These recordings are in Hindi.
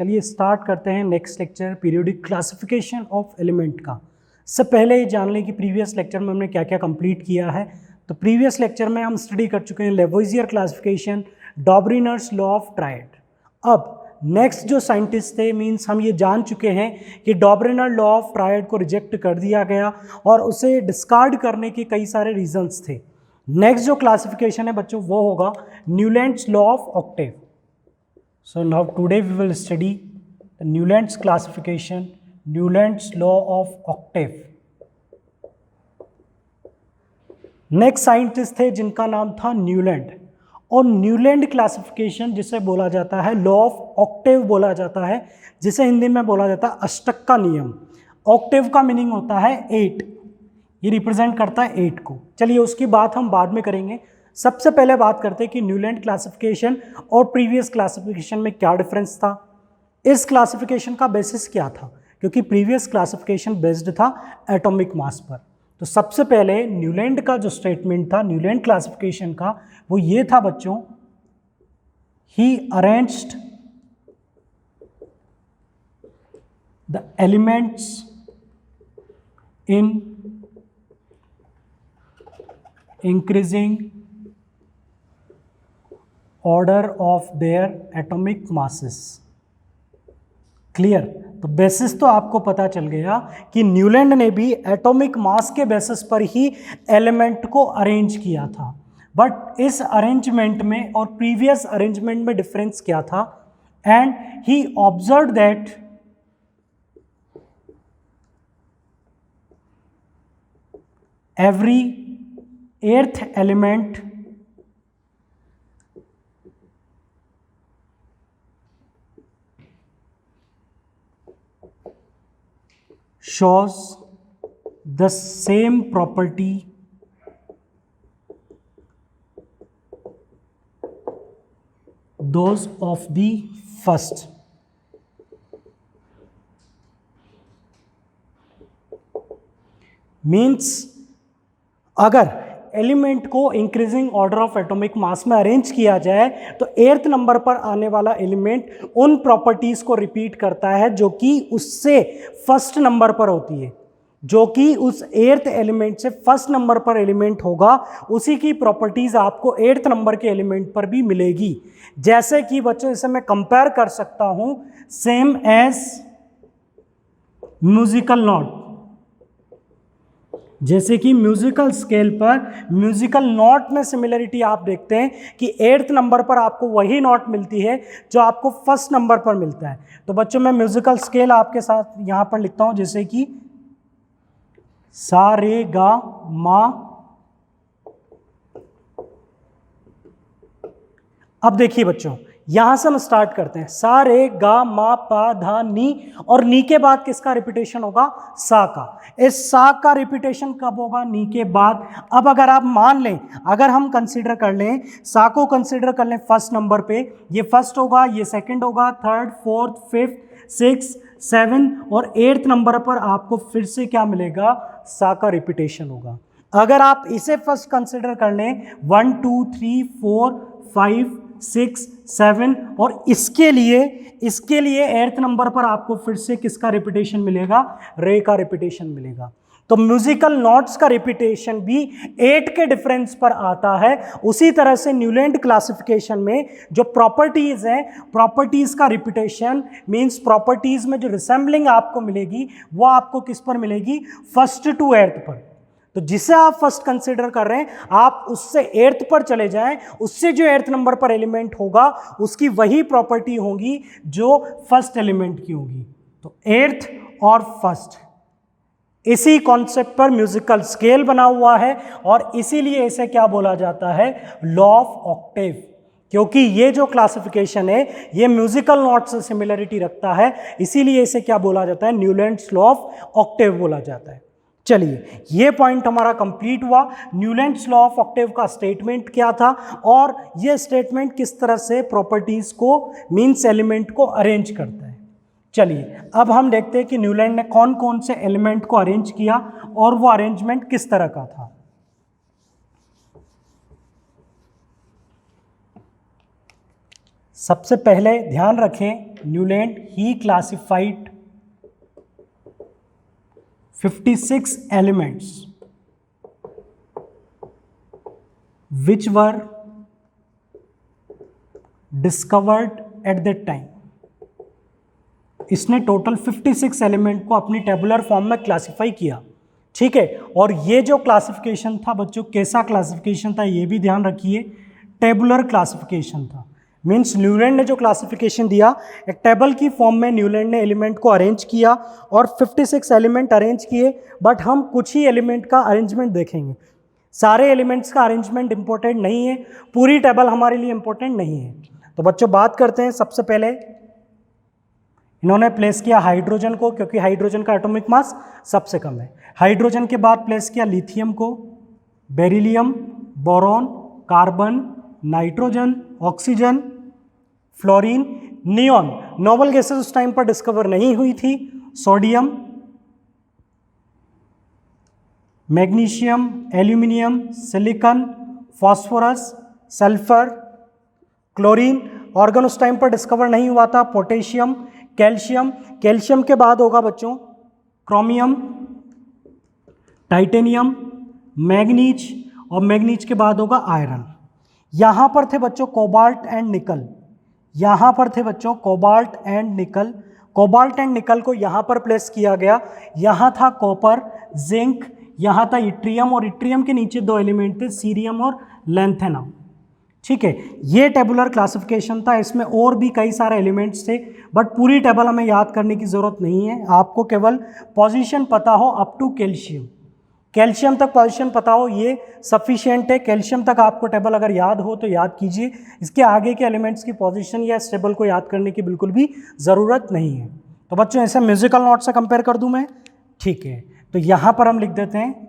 चलिए स्टार्ट करते हैं next lecture periodic classification of element का। इससे पहले ये जान लें कि प्रीवियस लेक्चर में हमने क्या क्या कंप्लीट किया है। तो प्रीवियस लेक्चर में हम स्टडी कर चुके हैं लेवोइजियर क्लासिफिकेशन, डॉबरिनर्स लॉ ऑफ ट्रायड। अब नेक्स्ट जो साइंटिस्ट थे मींस हम ये जान चुके हैं कि डॉबरिनर लॉ ऑफ ट्रायड को रिजेक्ट कर दिया गया और उसे डिस्कार्ड करने के कई सारे रीजंस थे। नेक्स्ट जो क्लासिफिकेशन है बच्चों वो होगा Newlands law of Octave. So now today we will study the Newland's classification, Newland's law of octave. Next scientist थे जिनका नाम था न्यूलैंड, और न्यूलैंड क्लासिफिकेशन जिसे बोला जाता है लॉ ऑफ ऑक्टेव बोला जाता है, जिसे हिंदी में बोला जाता है अष्टक का नियम। ऑक्टेव का मीनिंग होता है 8, ये रिप्रेजेंट करता है 8 को। चलिए उसकी बात हम बाद में करेंगे। सबसे पहले बात करते हैं कि न्यूलैंड क्लासिफिकेशन और प्रीवियस क्लासिफिकेशन में क्या डिफरेंस था, इस क्लासिफिकेशन का बेसिस क्या था, क्योंकि प्रीवियस क्लासिफिकेशन बेस्ड था एटॉमिक मास पर। तो सबसे पहले न्यूलैंड का जो स्टेटमेंट था न्यूलैंड क्लासिफिकेशन का वो ये था बच्चों, he arranged the elements in increasing order of their atomic masses. Clear? तो बेसिस तो आपको पता चल गया कि न्यूलैंड ने भी एटॉमिक मास के बेसिस पर ही एलिमेंट को अरेंज किया था। बट इस अरेंजमेंट में और प्रीवियस अरेंजमेंट में डिफरेंस क्या था? And he observe that every eighth element shows the same property those of the first. Means अगर एलिमेंट को increasing order of atomic mass में अरेंज किया जाए तो 8th नंबर पर आने वाला एलिमेंट उन प्रॉपर्टीज को रिपीट करता है जो कि उससे फर्स्ट नंबर पर होती है, जो कि उस 8th एलिमेंट से फर्स्ट नंबर पर एलिमेंट होगा उसी की प्रॉपर्टीज आपको 8th नंबर के एलिमेंट पर भी मिलेगी। जैसे कि बच्चों इसे मैं कंपेयर कर सकता हूं सेम एज म्यूजिकल नोट। जैसे कि म्यूजिकल स्केल पर म्यूजिकल नोट में सिमिलरिटी आप देखते हैं कि 8th नंबर पर आपको वही नोट मिलती है जो आपको फर्स्ट नंबर पर मिलता है। तो बच्चों मैं म्यूजिकल स्केल आपके साथ यहाँ पर लिखता हूँ, जैसे कि सा रे गा मा। अब देखिए बच्चों यहां से हम स्टार्ट करते हैं, सा रे गा मा पा धा नी, और नी के बाद किसका रिपीटेशन होगा? सा का। इस सा का रिपीटेशन कब होगा? नी के बाद। अब अगर आप मान लें, अगर हम कंसीडर कर लें, सा को कंसीडर कर लें फर्स्ट नंबर पे, ये फर्स्ट होगा, ये सेकंड होगा, थर्ड, फोर्थ, फिफ्थ, 6, 7 और 8th नंबर पर आपको फिर से क्या मिलेगा? सा का रिपीटेशन होगा। अगर आप इसे फर्स्ट कंसीडर कर लें 1 2 3 4 5 6 7 और इसके लिए 8th नंबर पर आपको फिर से किसका रिपीटेशन मिलेगा? रे का रिपीटेशन मिलेगा। तो म्यूजिकल नोट्स का रिपीटेशन भी 8 के डिफरेंस पर आता है। उसी तरह से न्यूलैंड क्लासिफिकेशन में जो प्रॉपर्टीज हैं, प्रॉपर्टीज का रिपीटेशन मींस प्रॉपर्टीज में जो रिसेंबलिंग आपको मिलेगी वो आपको किस पर मिलेगी? फर्स्ट टू 8th पर। तो जिसे आप फर्स्ट कंसीडर कर रहे हैं आप उससे 8th पर चले जाएं, उससे जो 8th नंबर पर एलिमेंट होगा उसकी वही प्रॉपर्टी होगी जो फर्स्ट एलिमेंट की होगी। तो 8th और फर्स्ट इसी कॉन्सेप्ट पर म्यूजिकल स्केल बना हुआ है और इसीलिए इसे क्या बोला जाता है? Law of Octave. क्योंकि ये जो क्लासिफिकेशन है ये म्यूजिकल नोट से सिमिलरिटी रखता है, इसीलिए इसे क्या बोला जाता है? न्यूलैंड्स लॉ ऑफ ऑक्टेव बोला जाता है। चलिए ये पॉइंट हमारा कंप्लीट हुआ। न्यूलैंड्स लॉ ऑफ ऑक्टेव का स्टेटमेंट क्या था और ये स्टेटमेंट किस तरह से प्रॉपर्टीज को मींस एलिमेंट को अरेंज करता है। चलिए अब हम देखते हैं कि न्यूलैंड ने कौन कौन से एलिमेंट को अरेंज किया और वो अरेंजमेंट किस तरह का था। सबसे पहले ध्यान रखें, Newland he classified 56 elements which were discovered at that time। इसने टोटल 56 एलिमेंट को अपनी टेबुलर फॉर्म में क्लासिफाई किया, ठीक है। और ये जो क्लासिफिकेशन था बच्चों, कैसा क्लासिफिकेशन था ये भी ध्यान रखिए, टेबुलर क्लासिफिकेशन था। मीन्स न्यूलैंड ने जो क्लासिफिकेशन दिया, एक टेबल की फॉर्म में न्यूलैंड ने एलिमेंट को अरेंज किया और 56 एलिमेंट अरेंज किए। बट हम कुछ ही एलिमेंट का अरेंजमेंट देखेंगे, सारे एलिमेंट्स का अरेंजमेंट इंपॉर्टेंट नहीं है, पूरी टेबल हमारे लिए इंपॉर्टेंट नहीं है। तो बच्चों बात करते हैं, सबसे पहले इन्होंने प्लेस किया हाइड्रोजन को, क्योंकि हाइड्रोजन का एटॉमिक मास सबसे कम है। हाइड्रोजन के बाद प्लेस किया लिथियम को, beryllium, boron, carbon, nitrogen, oxygen, fluorine, neon. Noble gases उस टाइम पर डिस्कवर नहीं हुई थी। Sodium, magnesium, aluminium, silicon, phosphorus, sulphur, chlorine. Organ उस टाइम पर डिस्कवर नहीं हुआ था। Potassium, calcium. कैल्शियम के बाद होगा बच्चों क्रोमियम, टाइटेनियम, मैग्नीज, और मैग्नीज के बाद होगा आयरन। यहाँ पर थे बच्चों कोबाल्ट एंड निकल, यहाँ पर थे बच्चों कोबाल्ट एंड निकल। कोबाल्ट एंड निकल को यहाँ पर प्लेस किया गया। यहाँ था कॉपर, जिंक, यहाँ था इट्रियम, और इट्रियम के नीचे दो एलिमेंट थे सीरियम और लैंथेनम, ठीक है। ये टेबुलर क्लासिफिकेशन था, इसमें और भी कई सारे एलिमेंट्स थे, बट पूरी टेबल हमें याद करने की ज़रूरत नहीं है। आपको केवल पोजीशन पता हो अप टू कैल्शियम, कैल्शियम तक पोजीशन पता हो, ये सफिशिएंट है। कैल्शियम तक आपको टेबल अगर याद हो तो याद कीजिए, इसके आगे के एलिमेंट्स की पोजीशन या इस टेबल को याद करने की बिल्कुल भी ज़रूरत नहीं है। तो बच्चों ऐसे म्यूजिकल नोट से कंपेयर कर दूं मैं, ठीक है। तो यहाँ पर हम लिख देते हैं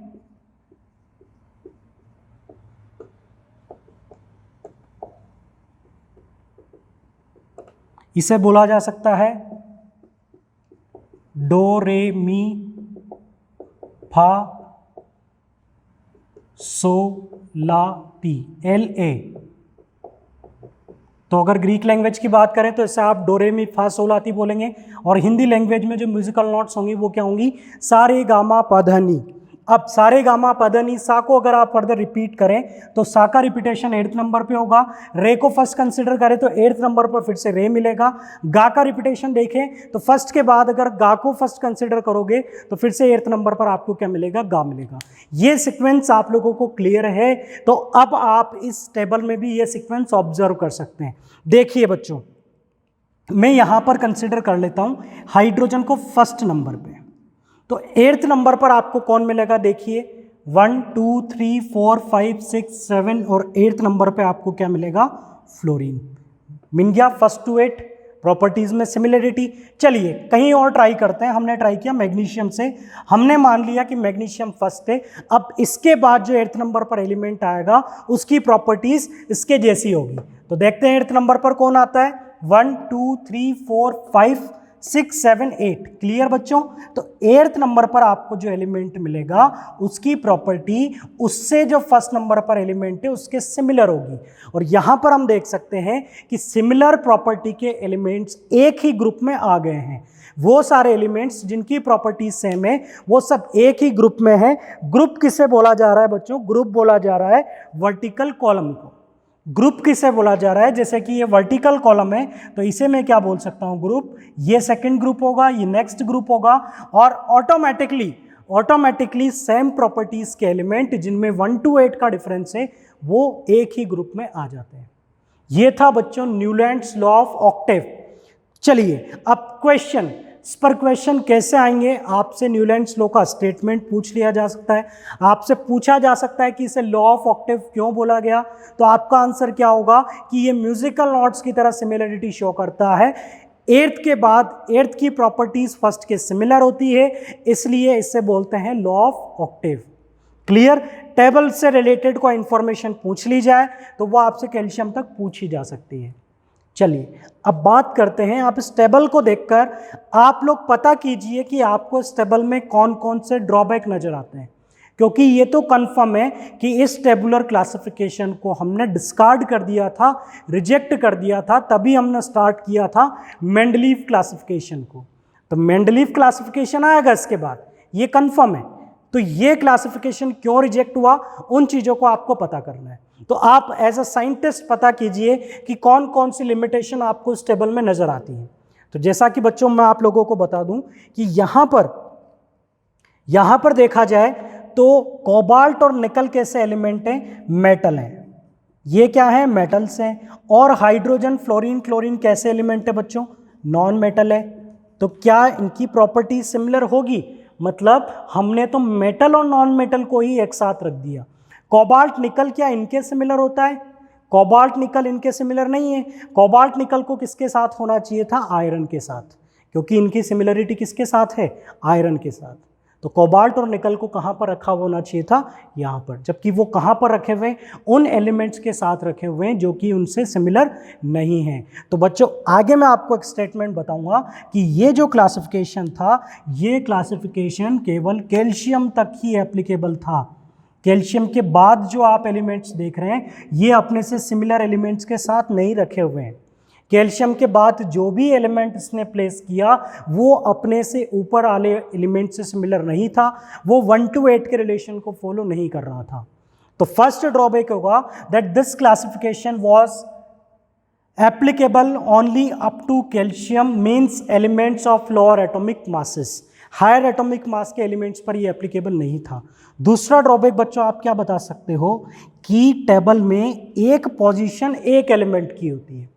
इसे बोला जा सकता है डो रे मी फा सो ला टी, LA। तो अगर ग्रीक लैंग्वेज की बात करें तो इससे आप डोरे मी फा सो ला टी बोलेंगे, और हिंदी लैंग्वेज में जो म्यूजिकल नोट्स होंगी वो क्या होंगी, सारे गामा पधनी। अब सारे गामा पधनी सा को अगर आप फर्दर रिपीट करें तो सा का रिपीटेशन 8th नंबर पे होगा। रे को फर्स्ट कंसिडर करें तो 8th नंबर पर फिर से रे मिलेगा। गा का रिपीटेशन देखें तो फर्स्ट के बाद अगर गा को फर्स्ट कंसिडर करोगे तो फिर से 8th नंबर पर आपको क्या मिलेगा, गा मिलेगा। ये सीक्वेंस आप लोगों को क्लियर है। तो अब आप इस टेबल में भी ये सीक्वेंस ऑब्जर्व कर सकते हैं। देखिए बच्चों, मैं यहां पर कंसिडर कर लेता हूं हाइड्रोजन को फर्स्ट नंबर पे, तो 8th नंबर पर आपको कौन मिलेगा, देखिए 1 2 3 4 5 6 7 और 8th नंबर पे आपको क्या मिलेगा, फ्लोरीन। मिल गया फर्स्ट टू 8 प्रॉपर्टीज में सिमिलरिटी। चलिए कहीं और ट्राई करते हैं। हमने ट्राई किया मैग्नीशियम से, हमने मान लिया कि मैग्नीशियम फर्स्ट है। अब इसके बाद जो 8th नंबर पर एलिमेंट आएगा उसकी प्रॉपर्टीज इसके जैसी होगी। तो देखते हैं 8th नंबर पर कौन आता है, 1 2 3 4 5 6 7 8। क्लियर बच्चों। तो 8th नंबर पर आपको जो एलिमेंट मिलेगा उसकी प्रॉपर्टी उससे जो फर्स्ट नंबर पर एलिमेंट है उसके सिमिलर होगी। और यहां पर हम देख सकते हैं कि सिमिलर प्रॉपर्टी के एलिमेंट्स एक ही ग्रुप में आ गए हैं। वो सारे एलिमेंट्स जिनकी प्रॉपर्टीज सेम है वो सब एक ही ग्रुप में है। ग्रुप किसे बोला जा रहा है बच्चों, ग्रुप बोला जा रहा है वर्टिकल कॉलम को। ग्रुप किसे बोला जा रहा है, जैसे कि ये वर्टिकल कॉलम है तो इसे मैं क्या बोल सकता हूं, ग्रुप। ये सेकंड ग्रुप होगा, ये नेक्स्ट ग्रुप होगा, और ऑटोमेटिकली सेम प्रॉपर्टीज के एलिमेंट जिनमें 1 to 8 का डिफरेंस है वो एक ही ग्रुप में आ जाते हैं। ये था बच्चों न्यूलैंड्स लॉ ऑफ ऑक्टेव। चलिए अब क्वेश्चन, इस पर क्वेश्चन कैसे आएंगे, आपसे न्यूलैंड्स लॉ का स्टेटमेंट पूछ लिया जा सकता है, आपसे पूछा जा सकता है कि इसे लॉ ऑफ ऑक्टेव क्यों बोला गया। तो आपका आंसर क्या होगा कि ये म्यूजिकल नोट्स की तरह सिमिलरिटी शो करता है। 8th के बाद 8th की प्रॉपर्टीज फर्स्ट के सिमिलर होती है, इसलिए इसे बोलते हैं law of Octave. Clear. Table से रिलेटेड कोई इंफॉर्मेशन पूछ ली जाए तो वो आपसे कैल्शियम तक पूछी जा सकती है। चलिए अब बात करते हैं, आप इस टेबल को देखकर आप लोग पता कीजिए कि आपको इस टेबल में कौन कौन से ड्रॉबैक नजर आते हैं, क्योंकि ये तो कंफर्म है कि इस टेबुलर क्लासिफिकेशन को हमने डिस्कार्ड कर दिया था, रिजेक्ट कर दिया था, तभी हमने स्टार्ट किया था मेंडलीव क्लासिफिकेशन को। तो मेंडलीव क्लासिफिकेशन आएगा इसके बाद, ये कंफर्म है। तो ये क्लासिफिकेशन क्यों रिजेक्ट हुआ, उन चीज़ों को आपको पता करना है। तो आप एज अ साइंटिस्ट पता कीजिए कि कौन कौन सी लिमिटेशन आपको इस टेबल में नज़र आती हैं। तो जैसा कि बच्चों मैं आप लोगों को बता दूं कि यहाँ पर देखा जाए तो कोबाल्ट और निकल कैसे एलिमेंट हैं, मेटल हैं। ये क्या है, मेटल्स हैं। और हाइड्रोजन, फ्लोरीन, क्लोरीन कैसे एलिमेंट है बच्चों, नॉन मेटल है। तो क्या इनकी प्रॉपर्टी सिमिलर होगी, मतलब हमने तो मेटल और नॉन मेटल को ही एक साथ रख दिया। कोबाल्ट निकल क्या इनके सिमिलर होता है, कोबाल्ट निकल इनके सिमिलर नहीं है। कोबाल्ट निकल को किसके साथ होना चाहिए था, आयरन के साथ, क्योंकि इनकी सिमिलरिटी किसके साथ है, आयरन के साथ। तो कोबाल्ट और निकल को कहाँ पर रखा होना चाहिए था, यहाँ पर, जबकि वो कहाँ पर रखे हुए, उन एलिमेंट्स के साथ रखे हुए हैं जो कि उनसे सिमिलर नहीं हैं। तो बच्चों आगे मैं आपको एक स्टेटमेंट बताऊंगा कि ये जो क्लासिफिकेशन था, ये क्लासिफिकेशन केवल कैल्शियम तक ही एप्लीकेबल था। कैल्शियम के बाद जो आप एलिमेंट्स देख रहे हैं ये अपने से सिमिलर एलिमेंट्स के साथ नहीं रखे हुए हैं। कैल्शियम के बाद जो भी एलिमेंट इसने प्लेस किया वो अपने से ऊपर वाले एलिमेंट से सिमिलर नहीं था, वो 1 to 8 के रिलेशन को फॉलो नहीं कर रहा था। तो फर्स्ट ड्रॉबैक होगा that this classification was applicable only up to calcium, means elements of lower atomic masses. Higher atomic mass के एलिमेंट्स पर ये एप्लीकेबल नहीं था। दूसरा ड्रॉबैक बच्चों आप क्या बता सकते हो कि टेबल में एक पोजीशन एक एलिमेंट की होती है।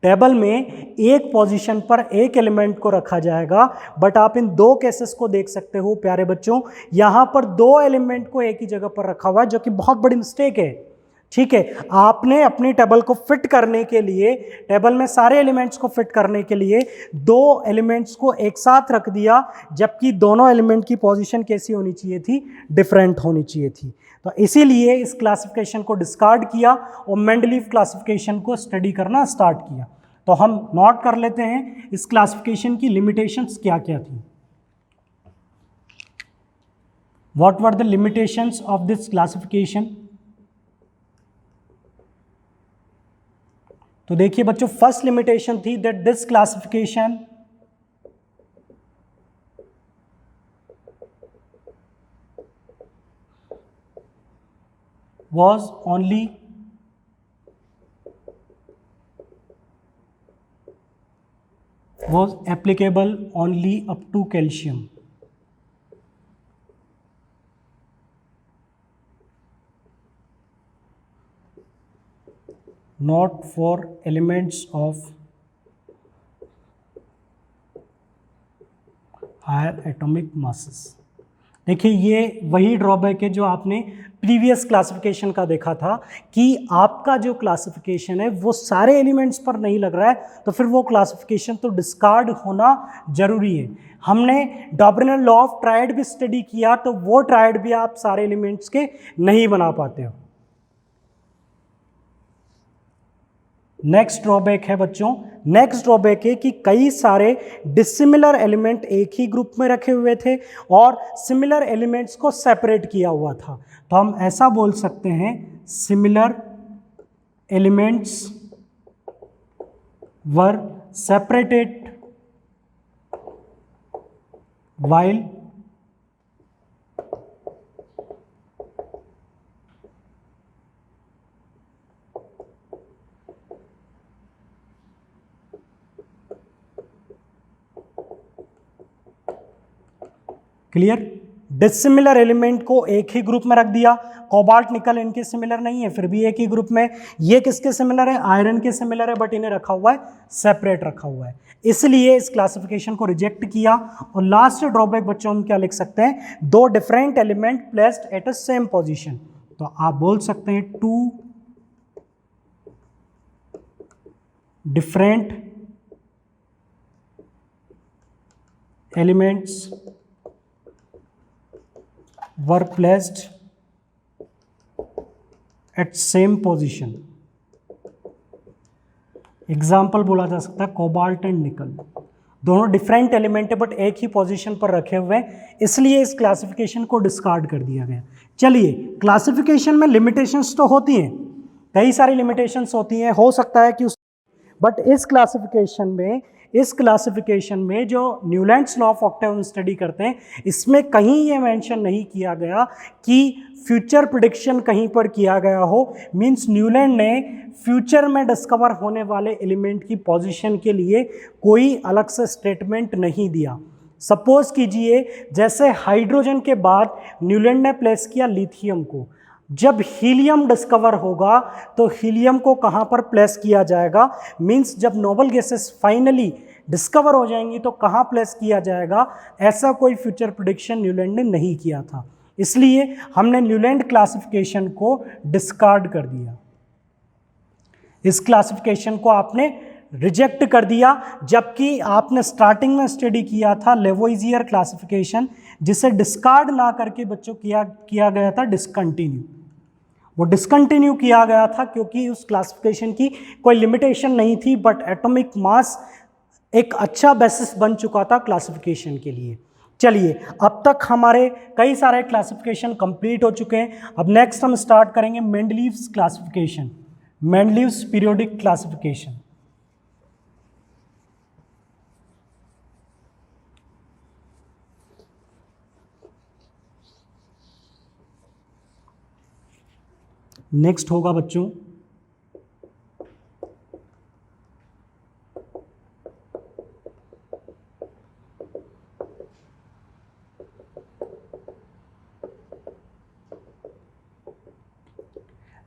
टेबल में एक पोजीशन पर एक एलिमेंट को रखा जाएगा, बट आप इन दो केसेस को देख सकते हो प्यारे बच्चों, यहाँ पर दो एलिमेंट को एक ही जगह पर रखा हुआ है, जो कि बहुत बड़ी मिस्टेक है। ठीक है, आपने अपनी टेबल को फिट करने के लिए, टेबल में सारे एलिमेंट्स को फिट करने के लिए दो एलिमेंट्स को एक साथ रख दिया, जबकि दोनों एलिमेंट की पोजीशन कैसी होनी चाहिए थी, डिफरेंट होनी चाहिए थी। तो इसीलिए इस क्लासिफिकेशन को डिस्कार्ड किया और मेंडलीव क्लासिफिकेशन को स्टडी करना स्टार्ट किया। तो हम नोट कर लेते हैं इस क्लासिफिकेशन की लिमिटेशंस क्या क्या थी। What were the limitations of this classification. तो देखिए बच्चों, फर्स्ट लिमिटेशन थी that this classification was applicable only up to calcium, not for elements of higher atomic masses। देखिए ये वही ड्रॉबैक है जो आपने प्रीवियस क्लासिफिकेशन का देखा था कि आपका जो क्लासिफिकेशन है वो सारे एलिमेंट्स पर नहीं लग रहा है, तो फिर वो क्लासिफिकेशन तो डिस्कार्ड होना जरूरी है। हमने डॉबरिनल लॉ ऑफ ट्रायड भी स्टडी किया, तो वो ट्रायड भी आप सारे एलिमेंट्स के नहीं बना पाते हो। नेक्स्ट ड्रॉबैक है बच्चों, नेक्स्ट ड्रॉबैक है कि कई सारे डिसिमिलर एलिमेंट एक ही ग्रुप में रखे हुए थे और सिमिलर एलिमेंट्स को सेपरेट किया हुआ था। तो हम ऐसा बोल सकते हैं सिमिलर एलिमेंट्स वर separated while clear, dissimilar element को एक ही ग्रुप में रख दिया, कोबाल्ट निकल इनके सिमिलर नहीं है फिर भी एक ही ग्रुप में, ये किसके सिमिलर है, आयरन के सिमिलर है, बट इन्हें रखा हुआ है सेपरेट रखा हुआ है, इसलिए इस क्लासिफिकेशन को रिजेक्ट किया। और लास्ट ड्रॉबैक बच्चों हम क्या लिख सकते हैं, दो different element placed at a same position. तो आप बोल सकते हैं two different elements were placed at same position। Example बोला जा सकता है कोबाल्ट एंड निकल। दोनों डिफरेंट एलिमेंट है बट एक ही पोजीशन पर रखे हुए हैं, इसलिए इस क्लासिफिकेशन को डिस्कार्ड कर दिया गया। चलिए, क्लासिफिकेशन में लिमिटेशंस तो होती हैं, कई सारी लिमिटेशंस होती हैं, हो सकता है कि बट इस क्लासिफिकेशन में जो न्यूलैंड्स लॉ ऑफ ऑक्टेव हम स्टडी करते हैं, इसमें कहीं ये मेंशन नहीं किया गया कि फ्यूचर प्रेडिक्शन कहीं पर किया गया हो। मींस न्यूलैंड ने फ्यूचर में डिस्कवर होने वाले एलिमेंट की पोजीशन के लिए कोई अलग से स्टेटमेंट नहीं दिया। सपोज कीजिए जैसे हाइड्रोजन के बाद न्यूलैंड ने प्लेस किया लिथियम को, जब हीलियम डिस्कवर होगा तो हीलियम को कहाँ पर प्लेस किया जाएगा, मींस जब नोबल गैसेस फाइनली डिस्कवर हो जाएंगी तो कहाँ प्लेस किया जाएगा, ऐसा कोई फ्यूचर प्रेडिक्शन न्यूलैंड ने नहीं किया था, इसलिए हमने न्यूलैंड क्लासिफिकेशन को डिस्कार्ड कर दिया। इस क्लासिफिकेशन को आपने रिजेक्ट कर दिया, जबकि आपने स्टार्टिंग में स्टडी किया था लेवोइजियर क्लासिफिकेशन, जिसे डिस्कार्ड ना करके बच्चों किया गया था डिसकंटिन्यू। वो डिसकंटिन्यू किया गया था क्योंकि उस क्लासिफिकेशन की कोई लिमिटेशन नहीं थी, बट एटॉमिक मास एक अच्छा बेसिस बन चुका था क्लासिफिकेशन के लिए। चलिए, अब तक हमारे कई सारे क्लासिफिकेशन कंप्लीट हो चुके हैं। अब नेक्स्ट हम स्टार्ट करेंगे Mendeleev's classification, Mendeleev's periodic classification. Next होगा बच्चों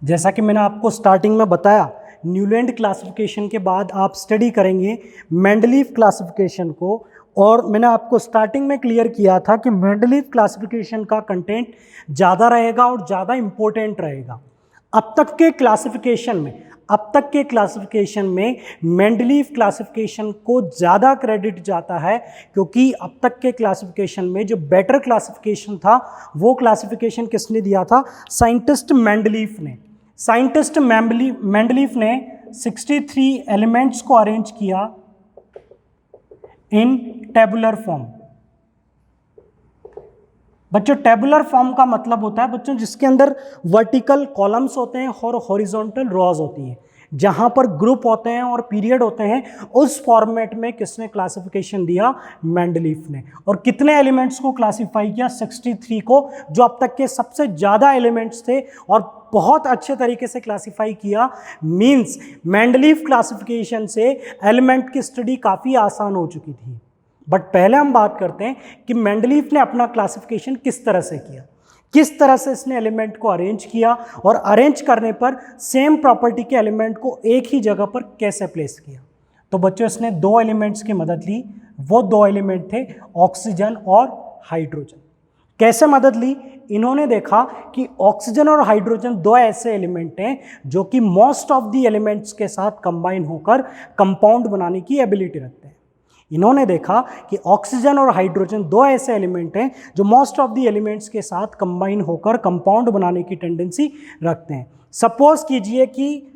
जैसा कि मैंने आपको स्टार्टिंग में बताया, न्यूलैंड क्लासिफिकेशन के बाद आप स्टडी करेंगे मेंडलीव क्लासिफिकेशन को, और मैंने आपको स्टार्टिंग में क्लियर किया था कि मेंडलीव क्लासिफिकेशन का कंटेंट ज़्यादा रहेगा और ज़्यादा इम्पोर्टेंट रहेगा। अब तक के क्लासिफिकेशन में मेंडलीव क्लासिफिकेशन को ज़्यादा क्रेडिट जाता है, क्योंकि अब तक के क्लासिफिकेशन में जो बेटर क्लासिफिकेशन था वो क्लासिफिकेशन किसने दिया था, साइंटिस्ट मेंडलीव ने 63 एलिमेंट्स को अरेंज किया इन टेबुलर फॉर्म। बच्चों, टेबुलर फॉर्म का मतलब होता है बच्चों जिसके अंदर वर्टिकल कॉलम्स होते हैं और हॉरिजॉन्टल रॉज होती हैं, जहाँ पर ग्रुप होते हैं और पीरियड होते हैं, उस फॉर्मेट में किसने क्लासिफिकेशन दिया, मेंडलीव ने। और कितने एलिमेंट्स को क्लासिफाई किया, 63 को, जो अब तक के सबसे ज़्यादा एलिमेंट्स थे और बहुत अच्छे तरीके से क्लासिफाई किया। मींस मेंडलीव क्लासिफिकेशन से एलिमेंट की स्टडी काफ़ी आसान हो चुकी थी। बट पहले हम बात करते हैं कि मेंडलीव ने अपना क्लासिफिकेशन किस तरह से किया, किस तरह से इसने एलिमेंट को अरेंज किया, और अरेंज करने पर सेम प्रॉपर्टी के एलिमेंट को एक ही जगह पर कैसे प्लेस किया। तो बच्चों, इसने दो एलिमेंट्स की मदद ली, वो दो एलिमेंट थे ऑक्सीजन और हाइड्रोजन। कैसे मदद ली? इन्होंने देखा कि ऑक्सीजन और हाइड्रोजन दो ऐसे एलिमेंट हैं जो कि मोस्ट ऑफ द एलिमेंट्स के साथ कंबाइन होकर कंपाउंड बनाने की एबिलिटी रखते हैं। इन्होंने देखा कि ऑक्सीजन और हाइड्रोजन दो ऐसे एलिमेंट हैं जो मोस्ट ऑफ द एलिमेंट्स के साथ कंबाइन होकर कंपाउंड बनाने की टेंडेंसी रखते हैं। सपोज कीजिए कि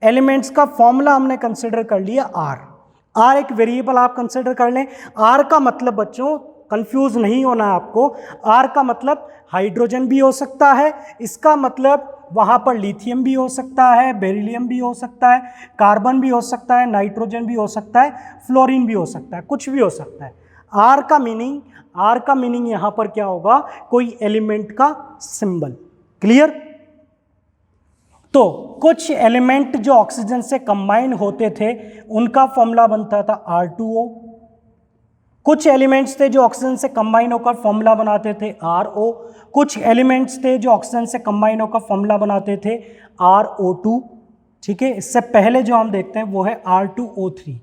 एलिमेंट्स का फॉर्मूला हमने कंसिडर कर लिया आर एक वेरिएबल आप कंसिडर कर लें। आर का मतलब बच्चों, कंफ्यूज नहीं होना है आपको, आर का मतलब हाइड्रोजन भी हो सकता है, इसका मतलब वहाँ पर लिथियम भी हो सकता है, बेरिलियम भी हो सकता है, कार्बन भी हो सकता है, नाइट्रोजन भी हो सकता है, फ्लोरीन भी हो सकता है, कुछ भी हो सकता है। आर का मीनिंग यहाँ पर क्या होगा, कोई एलिमेंट का सिंबल। क्लियर? तो कुछ एलिमेंट जो ऑक्सीजन से कंबाइन होते थे उनका फॉर्मूला बनता था R2O। कुछ एलिमेंट्स थे जो ऑक्सीजन से कंबाइन होकर फॉर्मूला बनाते थे RO। कुछ एलिमेंट्स थे जो ऑक्सीजन से कंबाइन होकर फॉर्मूला बनाते थे RO2। ठीक है, इससे पहले जो हम देखते हैं वो है R2O3।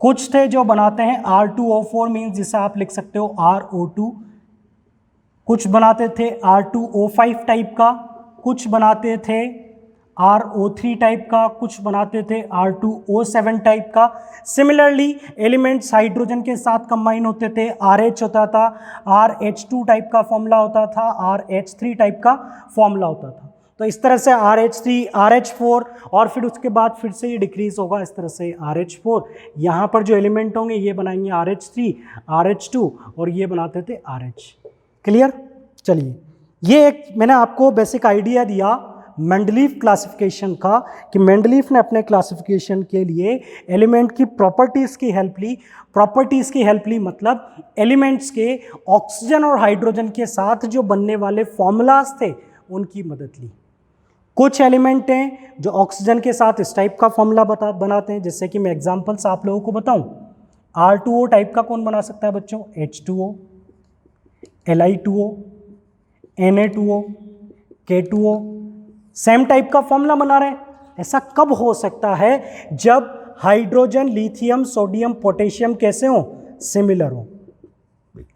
कुछ थे जो बनाते हैं R2O4, मीन्स जिसे आप लिख सकते हो RO2। कुछ बनाते थे R2O5 टाइप का, कुछ बनाते थे RO3 टाइप का, कुछ बनाते थे R2O7 टाइप का। सिमिलरली एलिमेंट्स हाइड्रोजन के साथ कंबाइन होते थे, RH होता था, RH2 टाइप का फॉर्मूला होता था, RH3 टाइप का फॉर्मूला होता था। तो इस तरह से RH3 RH4 और फिर उसके बाद फिर से ये डिक्रीज होगा इस तरह से RH4। यहाँ पर जो एलिमेंट होंगे ये बनाएंगे RH3 RH2 और ये बनाते थे RH। क्लियर? चलिए, ये एक मैंने आपको बेसिक आइडिया दिया मेंडलीफ क्लासिफिकेशन का कि मेंडलीफ ने अपने क्लासिफिकेशन के लिए एलिमेंट की प्रॉपर्टीज़ की हेल्प ली। प्रॉपर्टीज़ की हेल्प ली मतलब एलिमेंट्स के ऑक्सीजन और हाइड्रोजन के साथ जो बनने वाले फॉर्मूलाज थे उनकी मदद ली। कुछ एलिमेंट हैं जो ऑक्सीजन के साथ इस टाइप का फॉर्मूला बनाते हैं, जैसे कि मैं एग्जांपल्स आप लोगों को बताऊं। R2O टाइप का कौन बना सकता है बच्चों? H2O, Li2O, Na2O, K2O, same type का फॉर्मूला बना रहे हैं। ऐसा कब हो सकता है? जब हाइड्रोजन, लिथियम, सोडियम, पोटेशियम कैसे हो? सिमिलर हो,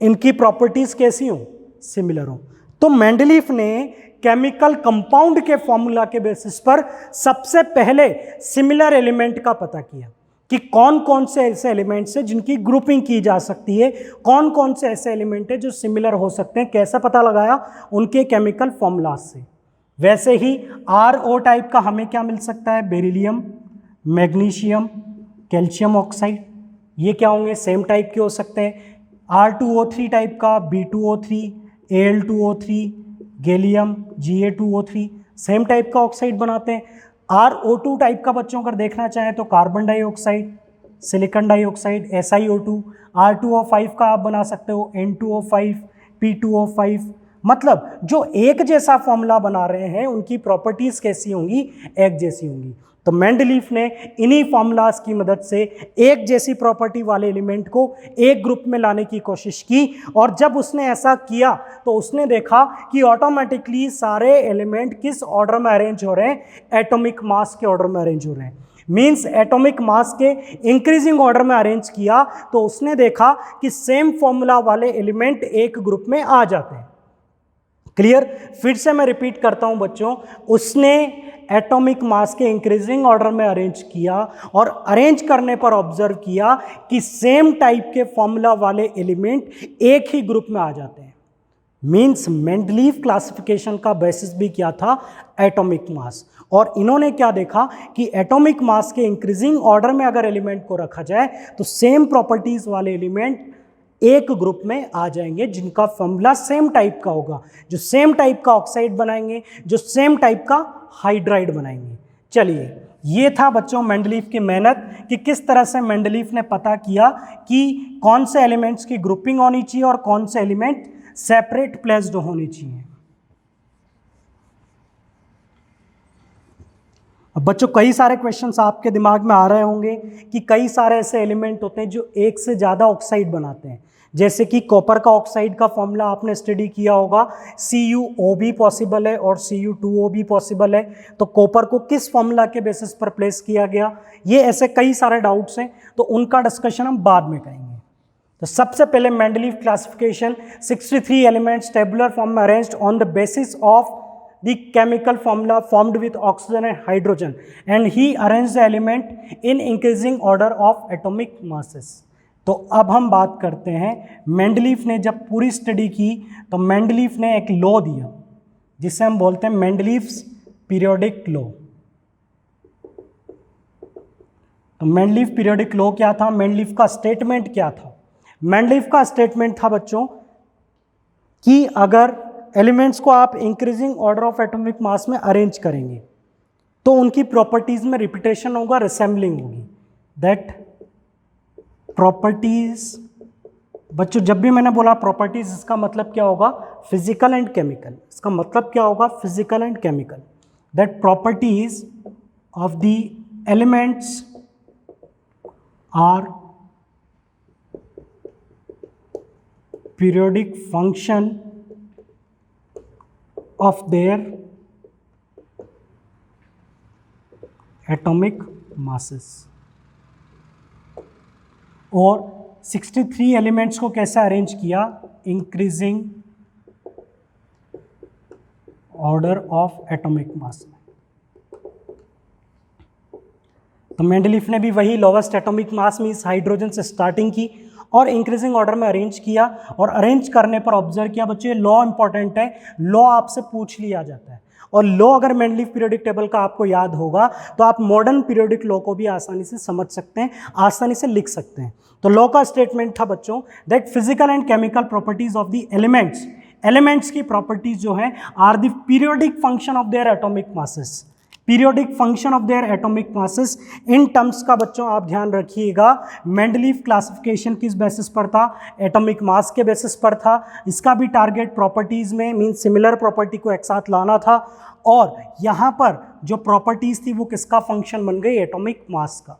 इनकी प्रॉपर्टीज कैसी हो? सिमिलर हो। तो मेंडलीफ ने केमिकल कंपाउंड के फॉर्मूला के बेसिस पर सबसे पहले सिमिलर एलिमेंट का पता किया कि कौन कौन से ऐसे एलिमेंट्स हैं जिनकी ग्रुपिंग की जा सकती है, कौन कौन से ऐसे एलिमेंट हैं जो सिमिलर हो सकते हैं। कैसे पता लगाया? उनके केमिकल फॉर्मूलाज से। वैसे ही RO टाइप का हमें क्या मिल सकता है? बेरिलियम, मैग्नीशियम, कैल्शियम ऑक्साइड, ये क्या होंगे? सेम टाइप के हो सकते हैं। R2O3 टाइप का B2O3, Al2O3, gallium, Ga2O3, same type का ऑक्साइड बनाते हैं। RO2 टाइप का बच्चों अगर देखना चाहें तो carbon dioxide, silicon dioxide, SiO2। R2O5 का आप बना सकते हो N2O5, P2O5। मतलब जो एक जैसा फॉर्मूला बना रहे हैं उनकी प्रॉपर्टीज कैसी होंगी? एक जैसी होंगी। तो मेंडलीफ ने इन्हीं फॉर्मूलाज की मदद से एक जैसी प्रॉपर्टी वाले एलिमेंट को एक ग्रुप में लाने की कोशिश की, और जब उसने ऐसा किया तो उसने देखा कि ऑटोमेटिकली सारे एलिमेंट किस ऑर्डर में अरेंज हो रहे हैं? एटॉमिक मास के ऑर्डर में अरेंज हो रहे हैं। मीन्स एटॉमिक मास के इंक्रीजिंग ऑर्डर में अरेंज किया तो उसने देखा कि सेम फॉर्मूला वाले एलिमेंट एक ग्रुप में आ जाते हैं। क्लियर? फिर से मैं रिपीट करता हूं बच्चों, उसने एटॉमिक मास के इंक्रीजिंग ऑर्डर में अरेंज किया और अरेंज करने पर ऑब्जर्व किया कि सेम टाइप के फॉर्मूला वाले एलिमेंट एक ही ग्रुप में आ जाते हैं। मीन्स मेंडलीफ क्लासिफिकेशन का बेसिस भी क्या था? Atomic mass. और इन्होंने क्या देखा कि एटॉमिक मास के इंक्रीजिंग ऑर्डर में अगर एलिमेंट को रखा जाए तो सेम प्रॉपर्टीज वाले एलिमेंट एक ग्रुप में आ जाएंगे जिनका फॉर्मूला सेम टाइप का होगा, जो सेम टाइप का ऑक्साइड बनाएंगे, जो सेम टाइप का हाइड्राइड बनाएंगे। चलिए, ये था बच्चों मेंडलीफ की मेहनत कि किस तरह से मेंडलीफ ने पता किया कि कौन से एलिमेंट्स की ग्रुपिंग होनी चाहिए और कौन से एलिमेंट सेपरेट प्लेस्ड होनी चाहिए। अब बच्चों कई सारे क्वेश्चंस आपके दिमाग में आ रहे होंगे कि कई सारे ऐसे एलिमेंट होते हैं जो एक से ज़्यादा ऑक्साइड बनाते हैं। जैसे कि कॉपर का ऑक्साइड का फॉर्मूला आपने स्टडी किया होगा, CuO भी पॉसिबल है और Cu2O भी पॉसिबल है। तो कॉपर को किस फॉर्मूला के बेसिस पर प्लेस किया गया? ये ऐसे कई सारे डाउट्स हैं, तो उनका डिस्कशन हम बाद में करेंगे। तो सबसे पहले Mendeleev classification, 63 elements tabular form में arranged on the basis of the chemical formula formed with oxygen and hydrogen, and he arranged the element in increasing order of atomic masses। तो अब हम बात करते हैं, मेंडलीफ ने जब पूरी स्टडी की तो मेंडलीफ ने एक लॉ दिया जिसे हम बोलते हैं मेंडलीफ्स पीरियोडिक लॉ। तो मेंडलीफ पीरियोडिक लॉ क्या था? मेंडलीफ का स्टेटमेंट क्या था? मेंडलीफ का स्टेटमेंट था बच्चों कि अगर एलिमेंट्स को आप increasing order of atomic mass में अरेंज करेंगे तो उनकी प्रॉपर्टीज में रिपीटेशन होगा, रिसेंबलिंग होगी। दैट प्रॉपर्टीज, बच्चों जब भी मैंने बोला प्रॉपर्टीज, इसका मतलब क्या होगा? Physical and chemical. इसका मतलब क्या होगा? Physical and chemical. That properties of the elements are periodic function of their atomic masses। और 63 एलिमेंट्स को कैसे अरेंज किया? इंक्रीजिंग ऑर्डर ऑफ एटॉमिक मास। तो मेंडलीफ ने भी वही lowest atomic mass means hydrogen से स्टार्टिंग की और इंक्रीजिंग ऑर्डर में अरेंज किया, और अरेंज करने पर ऑब्जर्व किया बच्चों, ये लॉ इंपॉर्टेंट है, लॉ आपसे पूछ लिया जाता है, और लॉ अगर मेंडलीव पीरियोडिक टेबल का आपको याद होगा तो आप मॉडर्न पीरियोडिक लॉ को भी आसानी से समझ सकते हैं, आसानी से लिख सकते हैं। तो लॉ का स्टेटमेंट था बच्चों that physical and chemical properties of the elements की प्रॉपर्टीज जो है are the periodic function of their atomic masses, periodic function of their atomic masses. In terms का बच्चों आप ध्यान रखिएगा, मेंडलीव क्लासिफिकेशन किस बेसिस पर था, एटॉमिक मास के बेसिस पर था, इसका भी टारगेट प्रॉपर्टीज में मीन सिमिलर प्रॉपर्टी को एक साथ लाना था, और यहाँ पर जो प्रॉपर्टीज थी वो किसका फंक्शन बन गई, एटॉमिक मास का।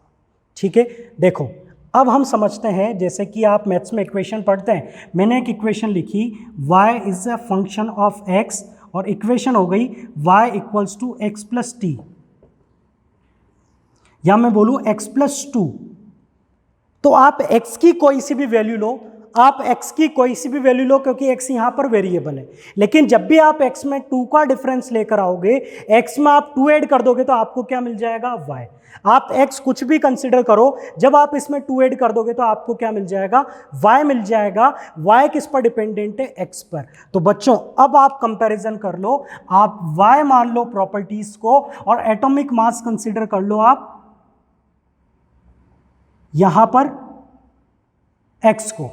ठीक है, देखो अब हम समझते हैं, जैसे कि आप मैथ्स में इक्वेशन पढ़ते हैं, मैंने एक इक्वेशन लिखी y is a function of x, और इक्वेशन हो गई y equals to X plus T, या मैं बोलूं x प्लस 2। तो आप x की कोई सी भी वैल्यू लो, आप x की कोई सी भी वैल्यू लो, क्योंकि x यहां पर वेरिएबल है, लेकिन जब भी आप x में 2 का डिफरेंस लेकर आओगे, x में आप 2 ऐड कर दोगे तो आपको क्या मिल जाएगा, y। आप x कुछ भी कंसिडर करो, जब आप इसमें 2 ऐड कर दोगे तो आपको क्या मिल जाएगा, y मिल जाएगा। y किस पर डिपेंडेंट है, x पर। तो बच्चों अब आप कंपैरिजन कर लो, आप y मान लो प्रॉपर्टीज को, और एटॉमिक मास कंसिडर कर लो आप यहां पर x को,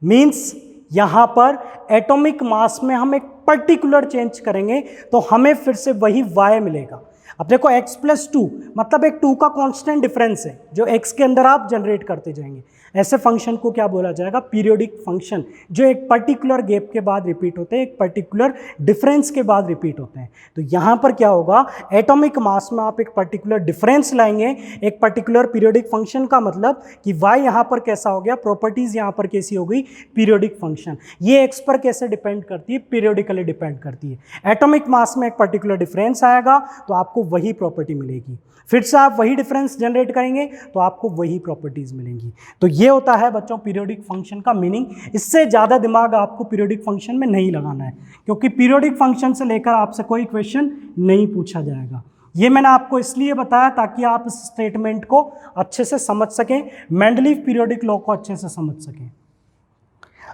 मींस यहां पर एटॉमिक मास में हम एक पर्टिकुलर चेंज करेंगे तो हमें फिर से वही y मिलेगा। अब देखो x प्लस 2 मतलब एक 2 का कांस्टेंट डिफरेंस है जो x के अंदर आप जनरेट करते जाएंगे। ऐसे फंक्शन को क्या बोला जाएगा, पीरियोडिक फंक्शन, जो एक पर्टिकुलर गैप के बाद रिपीट होते हैं, एक पर्टिकुलर डिफरेंस के बाद रिपीट होते हैं। तो यहाँ पर क्या होगा, एटॉमिक मास में आप एक पर्टिकुलर डिफरेंस लाएंगे, एक पर्टिकुलर पीरियोडिक फंक्शन का मतलब कि y यहाँ पर कैसा हो गया, प्रॉपर्टीज यहाँ पर कैसी हो गई, पीरियोडिक फंक्शन। ये x पर कैसे डिपेंड करती है, पीरियोडिकली डिपेंड करती है। एटॉमिक मास में एक पर्टिकुलर डिफरेंस आएगा तो आपको वही प्रॉपर्टी मिलेगी, फिर से आप वही डिफरेंस जनरेट करेंगे तो आपको वही प्रॉपर्टीज मिलेंगी। तो ये होता है बच्चों पीरियोडिक फंक्शन का मीनिंग। इससे ज़्यादा दिमाग आपको पीरियोडिक फंक्शन में नहीं लगाना है, क्योंकि पीरियोडिक फंक्शन से लेकर आपसे कोई क्वेश्चन नहीं पूछा जाएगा। ये मैंने आपको इसलिए बताया ताकि आप इस स्टेटमेंट को अच्छे से समझ सकें, मेंडलीव पीरियोडिक लॉ को अच्छे से समझ सकें।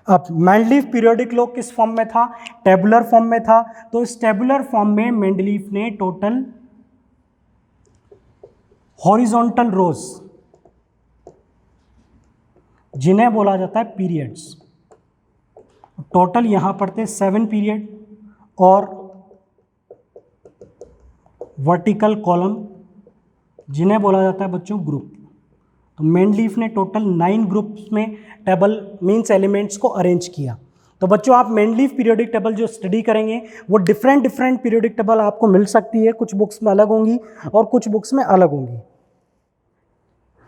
अब मेंडलीव पीरियोडिक लॉ किस फॉर्म में था, टेबुलर फॉर्म में था। तो इस टेबुलर फॉर्म में मेंडलीव ने टोटल हॉरिजॉन्टल रोज, जिन्हें बोला जाता है पीरियड्स, टोटल यहां पर थे 7 पीरियड, और वर्टिकल कॉलम जिन्हें बोला जाता है बच्चों ग्रुप। तो मेंडलीव ने टोटल 9 ग्रुप्स में टेबल मींस एलिमेंट्स को अरेंज किया। तो बच्चों आप मेंडलीव पीरियोडिक टेबल जो स्टडी करेंगे वो डिफरेंट पीरियोडिक टेबल आपको मिल सकती है, कुछ बुक्स में अलग होंगी और कुछ बुक्स में अलग होंगी,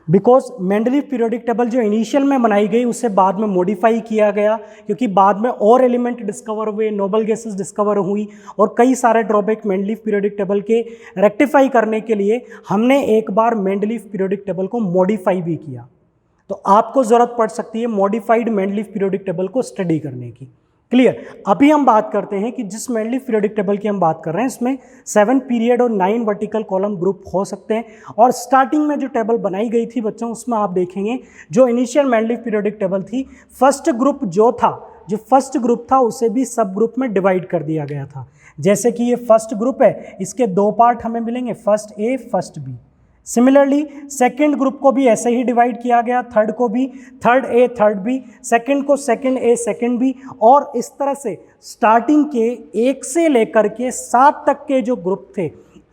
बिकॉज मेंडलीव पीरियोडिक टेबल जो इनिशियल में बनाई गई उसे बाद में मॉडिफाई किया गया, क्योंकि बाद में और एलिमेंट डिस्कवर हुए, नोबल गैसेस डिस्कवर हुई, और कई सारे ड्रॉबैक मेंडलीव पीरियोडिक टेबल के रेक्टिफाई करने के लिए हमने एक बार मेंडलीव पीरियोडिक टेबल को मॉडिफाई भी किया। तो आपको ज़रूरत पड़ सकती है मॉडिफाइड मेंडलीव पीरियोडिक टेबल को स्टडी करने की। क्लियर। अभी हम बात करते हैं कि जिस मेंडलीव पीरियोडिक टेबल की हम बात कर रहे हैं इसमें 7 पीरियड और 9 वर्टिकल कॉलम ग्रुप हो सकते हैं। और स्टार्टिंग में जो टेबल बनाई गई थी बच्चों, उसमें आप देखेंगे जो इनिशियल मेंडलीव पीरियोडिक टेबल थी, फर्स्ट ग्रुप था उसे भी सब ग्रुप में डिवाइड कर दिया गया था। जैसे कि ये फर्स्ट ग्रुप है, इसके 2 पार्ट हमें मिलेंगे, first A first B. Similarly second group को भी ऐसे ही डिवाइड किया गया, थर्ड को भी third A third B, second को सेकंड ए सेकंड बी, और इस तरह से स्टार्टिंग के 1 से लेकर के 7 तक के जो ग्रुप थे,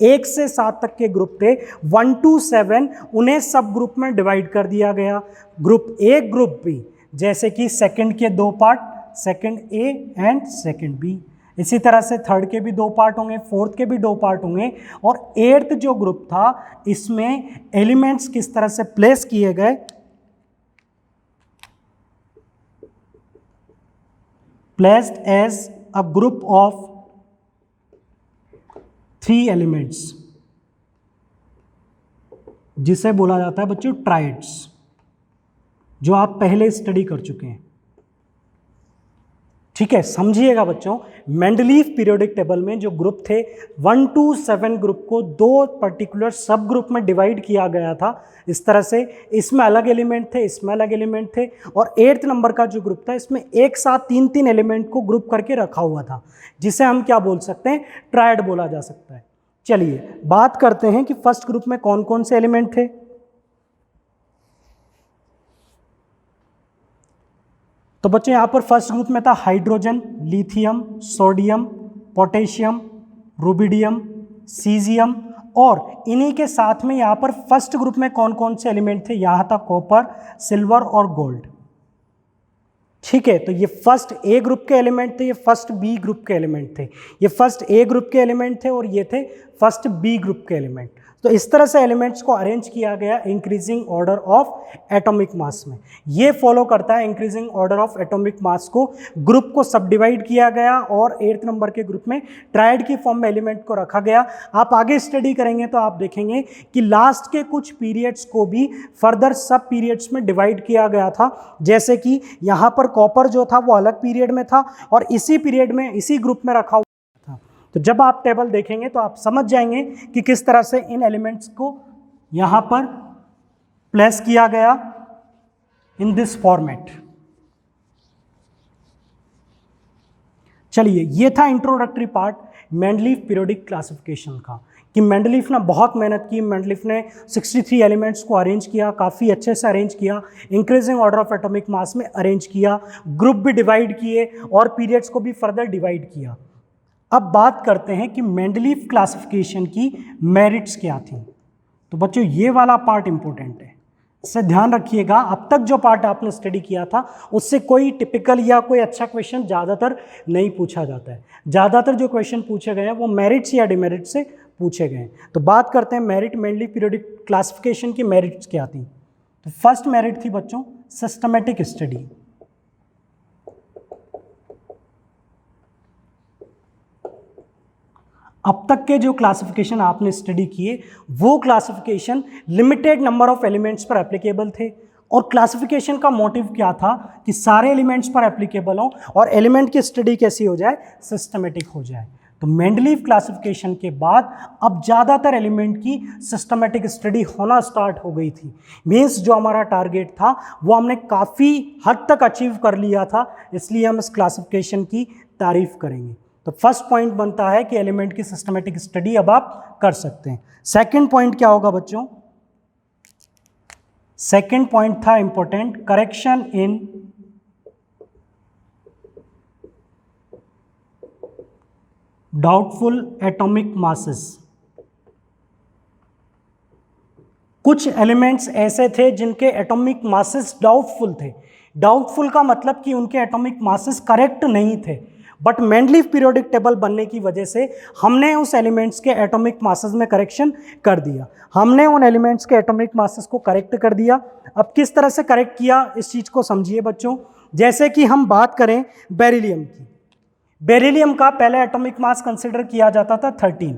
1 से 7 तक के ग्रुप थे 1 to 7, उन्हें सब ग्रुप में डिवाइड कर दिया गया, ग्रुप ए ग्रुप बी। जैसे कि सेकंड के 2 part, second A and second B. इसी तरह से थर्ड के भी 2 पार्ट होंगे, फोर्थ के भी 2 पार्ट होंगे, और 8th जो ग्रुप था इसमें एलिमेंट्स किस तरह से प्लेस किए गए, placed as a group of 3 elements, जिसे बोला जाता है बच्चों ट्राइड्स, जो आप पहले स्टडी कर चुके हैं। ठीक है, समझिएगा बच्चों, मेंडलीफ पीरियोडिक टेबल में जो ग्रुप थे 1 to 7 ग्रुप को दो पर्टिकुलर सब ग्रुप में डिवाइड किया गया था इस तरह से, इसमें अलग एलिमेंट थे, इसमें अलग एलिमेंट थे, और 8th नंबर का जो ग्रुप था इसमें एक साथ 3-3 एलिमेंट को ग्रुप करके रखा हुआ था, जिसे हम क्या बोल सकते हैं, ट्रायड बोला जा सकता है। चलिए बात करते हैं कि फर्स्ट ग्रुप में कौन कौन से एलिमेंट थे। तो बच्चों यहाँ पर फर्स्ट ग्रुप में था hydrogen, lithium, sodium, potassium, rubidium, caesium, और इन्हीं के साथ में यहाँ पर फर्स्ट ग्रुप में कौन कौन से एलिमेंट थे, यहाँ था कॉपर, सिल्वर और गोल्ड। ठीक है, तो ये फर्स्ट ए ग्रुप के एलिमेंट थे, ये फर्स्ट बी ग्रुप के एलिमेंट थे, ये फर्स्ट ए ग्रुप के एलिमेंट थे और ये थे फर्स्ट बी ग्रुप के एलिमेंट। तो इस तरह से एलिमेंट्स को अरेंज किया गया increasing order of atomic mass में। ये फॉलो करता है इंक्रीजिंग ऑर्डर ऑफ एटॉमिक मास को, ग्रुप को सब डिवाइड किया गया और 8th नंबर के ग्रुप में ट्रायड की फॉर्म में एलिमेंट को रखा गया। आप आगे स्टडी करेंगे तो आप देखेंगे कि लास्ट के कुछ पीरियड्स को भी फर्दर सब पीरियड्स में डिवाइड किया गया था, जैसे कि यहाँ पर कॉपर जो था वो अलग पीरियड में था और इसी पीरियड में इसी ग्रुप में रखा। तो जब आप टेबल देखेंगे तो आप समझ जाएंगे कि किस तरह से इन एलिमेंट्स को यहाँ पर प्लेस किया गया इन दिस फॉर्मेट। चलिए, ये था introductory part Mendeleev periodic classification का, कि मेंडलीफ ने बहुत मेहनत की, मेंडलीफ ने 63 एलिमेंट्स को अरेंज किया, काफ़ी अच्छे से अरेंज किया, increasing order of atomic mass में अरेंज किया, ग्रुप भी डिवाइड किए और पीरियड्स को भी फर्दर डिवाइड किया। अब बात करते हैं कि मेंडलीफ क्लासिफिकेशन की मेरिट्स क्या थी। तो बच्चों ये वाला पार्ट इंपॉर्टेंट है, इससे ध्यान रखिएगा। अब तक जो पार्ट आपने स्टडी किया था उससे कोई टिपिकल या कोई अच्छा क्वेश्चन ज़्यादातर नहीं पूछा जाता है। ज़्यादातर जो क्वेश्चन पूछे गए हैं वो मेरिट्स या डिमेरिट्स से पूछे गए हैं। तो बात करते हैं मेरिट, मेंडलीफ पीरियोडिक क्लासिफिकेशन की मेरिट्स क्या थी। तो फर्स्ट मेरिट थी बच्चों सिस्टमेटिक स्टडी। अब तक के जो क्लासिफिकेशन आपने स्टडी किए वो classification limited number of elements पर एप्लीकेबल थे, और क्लासिफिकेशन का मोटिव क्या था कि सारे एलिमेंट्स पर एप्लीकेबल हो और एलिमेंट की स्टडी कैसी हो जाए, सिस्टमेटिक हो जाए। तो मेंडलीफ क्लासिफिकेशन के बाद अब ज़्यादातर एलिमेंट की सिस्टमेटिक स्टडी होना स्टार्ट हो गई थी। मीन्स जो हमारा टारगेट था वो हमने काफ़ी हद तक अचीव कर लिया था, इसलिए हम इस क्लासिफिकेशन की तारीफ करेंगे। तो फर्स्ट पॉइंट बनता है कि एलिमेंट की सिस्टमेटिक स्टडी अब आप कर सकते हैं। सेकंड पॉइंट क्या होगा बच्चों? सेकंड पॉइंट था important, correction in doubtful atomic masses. कुछ एलिमेंट्स ऐसे थे जिनके एटॉमिक मासेस डाउटफुल थे। डाउटफुल का मतलब कि उनके एटॉमिक मासेस करेक्ट नहीं थे, बट मेंडलीफ पीरियोडिक टेबल बनने की वजह से हमने उस एलिमेंट्स के एटॉमिक मासेस में करेक्शन कर दिया। हमने उन एलिमेंट्स के एटॉमिक मासेस को करेक्ट कर दिया। अब किस तरह से करेक्ट किया इस चीज़ को समझिए बच्चों। जैसे कि हम बात करें बेरिलियम की, बेरिलियम का पहले एटॉमिक मास कंसिडर किया जाता था 13।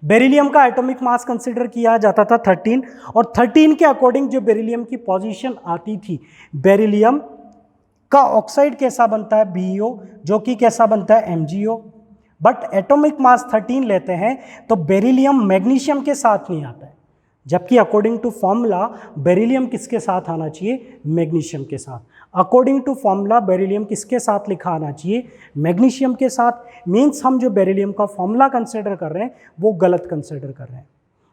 बेरिलियम का एटॉमिक मास कंसिडर किया जाता था 13, और 13 के अकॉर्डिंग जो बेरिलियम की पोजीशन आती थी, बेरिलियम का ऑक्साइड कैसा बनता है BeO, जो कि कैसा बनता है MgO। बट एटॉमिक मास 13 लेते हैं तो बेरिलियम मैग्नीशियम के साथ नहीं आता है, जबकि अकॉर्डिंग टू फॉर्मूला बेरिलियम किसके साथ आना चाहिए, मैग्नीशियम के साथ। अकॉर्डिंग टू फॉर्मूला बेरिलियम किसके साथ लिखा आना चाहिए, मैग्नीशियम के साथ। मीन्स हम जो बेरिलियम का फॉर्मूला कंसिडर कर रहे हैं वो गलत कंसिडर कर रहे हैं।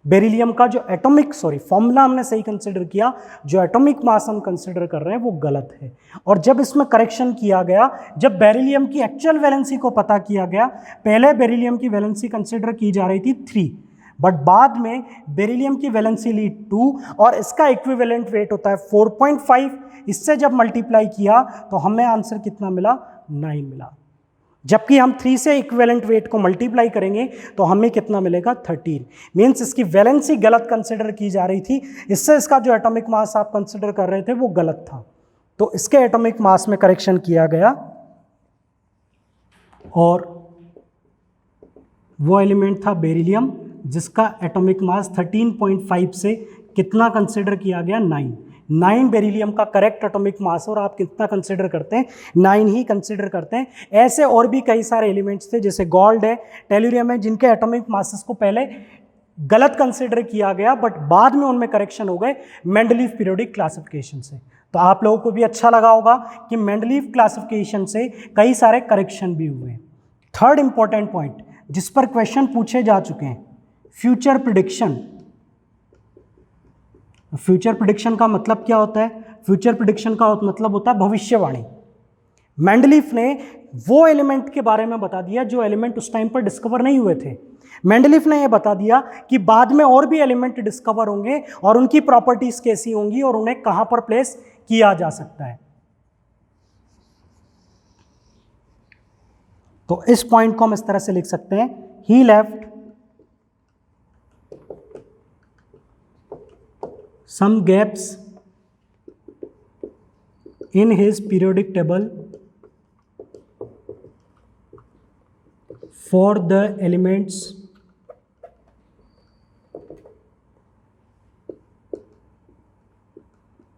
बेरिलियम का जो फॉर्मूला हमने सही कंसिडर किया, जो एटॉमिक मास हम कंसिडर कर रहे हैं वो गलत है। और जब इसमें करेक्शन किया गया, जब बेरिलियम की एक्चुअल वैलेंसी को पता किया गया, पहले बेरिलियम की वैलेंसी कंसिडर की जा रही थी 3, बट बाद में बेरिलियम की वैलेंसी ली 2 और इसका इक्विवेलेंट वेट होता है 4.5। इससे जब मल्टीप्लाई किया तो हमें आंसर कितना मिला, 9 मिला। जबकि हम 3 से इक्विवेलेंट वेट को मल्टीप्लाई करेंगे तो हमें कितना मिलेगा, 13। मीन्स इसकी वैलेंसी गलत कंसिडर की जा रही थी, इससे इसका जो एटॉमिक मास आप कंसिडर कर रहे थे वो गलत था। तो इसके एटॉमिक मास में करेक्शन किया गया और वो एलिमेंट था बेरिलियम, जिसका एटॉमिक मास 13.5 से कितना कंसिडर किया गया, 9। 9 बेरिलियम का करेक्ट एटॉमिक मास है और आप कितना कंसिडर करते हैं, 9 ही कंसिडर करते हैं। ऐसे और भी कई सारे एलिमेंट्स थे जैसे गोल्ड है, टेल्यूरियम है, जिनके एटॉमिक मासेस को पहले गलत कंसिडर किया गया बट बाद में उनमें करेक्शन हो गए मेंडलीव पीरियोडिक क्लासिफिकेशन से। तो आप लोगों को भी अच्छा लगा होगा कि मेंडलीव क्लासिफिकेशन से कई सारे करेक्शन भी हुए। थर्ड इंपॉर्टेंट पॉइंट जिस पर क्वेश्चन पूछे जा चुके हैं, फ्यूचर प्रिडिक्शन। फ्यूचर प्रिडिक्शन का मतलब क्या होता है? फ्यूचर प्रिडिक्शन का मतलब होता है भविष्यवाणी। मेंडलीफ ने वो एलिमेंट के बारे में बता दिया जो एलिमेंट उस टाइम पर डिस्कवर नहीं हुए थे। मेंडलीफ ने यह बता दिया कि बाद में और भी एलिमेंट डिस्कवर होंगे और उनकी प्रॉपर्टीज कैसी होंगी और उन्हें कहां पर प्लेस किया जा सकता है। तो इस पॉइंट को हम इस तरह से लिख सकते हैं, ही left some gaps in his periodic table for the elements